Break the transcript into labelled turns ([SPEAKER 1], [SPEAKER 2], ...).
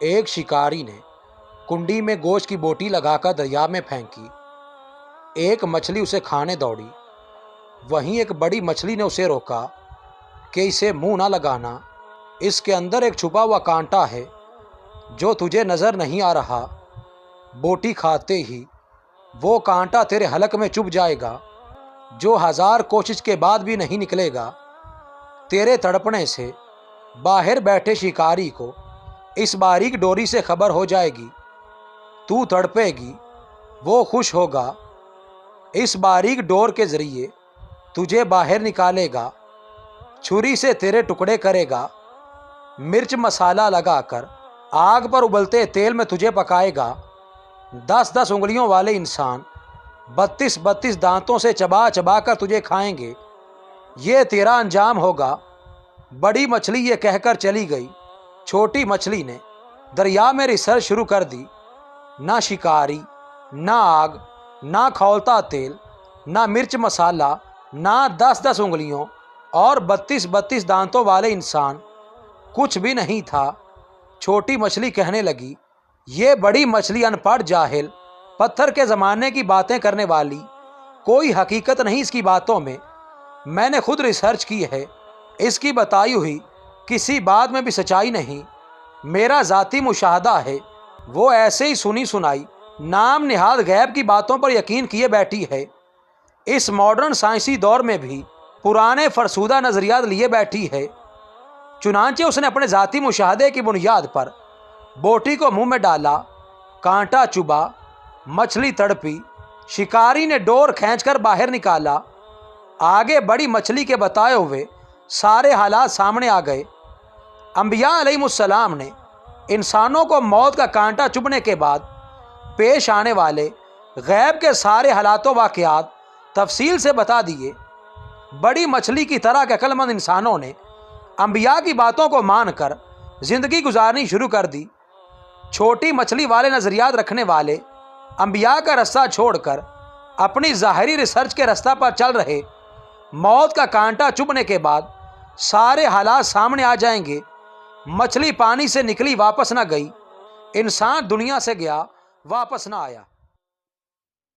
[SPEAKER 1] ایک شکاری نے کنڈی میں گوشت کی بوٹی لگا کر دریا میں پھینکی۔ ایک مچھلی اسے کھانے دوڑی۔ وہیں ایک بڑی مچھلی نے اسے روکا کہ اسے منہ نہ لگانا، اس کے اندر ایک چھپا ہوا کانٹا ہے جو تجھے نظر نہیں آ رہا۔ بوٹی کھاتے ہی وہ کانٹا تیرے حلق میں چبھ جائے گا جو 1000 کوشش کے بعد بھی نہیں نکلے گا۔ تیرے تڑپنے سے باہر بیٹھے شکاری کو اس باریک ڈوری سے خبر ہو جائے گی۔ تو تڑپے گی، وہ خوش ہوگا، اس باریک ڈور کے ذریعے تجھے باہر نکالے گا، چھری سے تیرے ٹکڑے کرے گا، مرچ مسالہ لگا کر آگ پر ابلتے تیل میں تجھے پکائے گا۔ 10 انگلیوں والے انسان 32 دانتوں سے چبا چبا کر تجھے کھائیں گے۔ یہ تیرا انجام ہوگا۔ بڑی مچھلی یہ کہہ کر چلی گئی۔ چھوٹی مچھلی نے دریا میں ریسرچ شروع کر دی۔ نہ شکاری، نہ آگ، نہ کھولتا تیل، نہ مرچ مسالہ، نہ 10 انگلیوں اور 32 دانتوں والے انسان، کچھ بھی نہیں تھا۔ چھوٹی مچھلی کہنے لگی، یہ بڑی مچھلی ان پڑھ جاہل، پتھر کے زمانے کی باتیں کرنے والی، کوئی حقیقت نہیں اس کی باتوں میں نے خود ریسرچ کی ہے، اس کی بتائی ہوئی کسی بات میں بھی سچائی نہیں، میرا ذاتی مشاہدہ ہے۔ وہ ایسے ہی سنی سنائی نام نہاد غیب کی باتوں پر یقین کیے بیٹھی ہے۔ اس ماڈرن سائنسی دور میں بھی پرانے فرسودہ نظریات لیے بیٹھی ہے۔ چنانچہ اس نے اپنے ذاتی مشاہدے کی بنیاد پر بوٹی کو منہ میں ڈالا، کانٹا چبھا، مچھلی تڑپی، شکاری نے ڈور کھینچ کر باہر نکالا۔ آگے بڑی مچھلی کے بتائے ہوئے سارے حالات سامنے آ گئے۔ انبیاء علیہ السلام نے انسانوں کو موت کا کانٹا چبھنے کے بعد پیش آنے والے غیب کے سارے حالات و واقعات تفصیل سے بتا دیے۔ بڑی مچھلی کی طرح کے عقل مند انسانوں نے انبیاء کی باتوں کو مان کر زندگی گزارنی شروع کر دی۔ چھوٹی مچھلی والے نظریات رکھنے والے انبیاء کا رستہ چھوڑ کر اپنی ظاہری ریسرچ کے رستہ پر چل رہے۔ موت کا کانٹا چبھنے کے بعد سارے حالات سامنے آ جائیں گے۔ مچھلی پانی سے نکلی واپس نہ گئی، انسان دنیا سے گیا واپس نہ آیا۔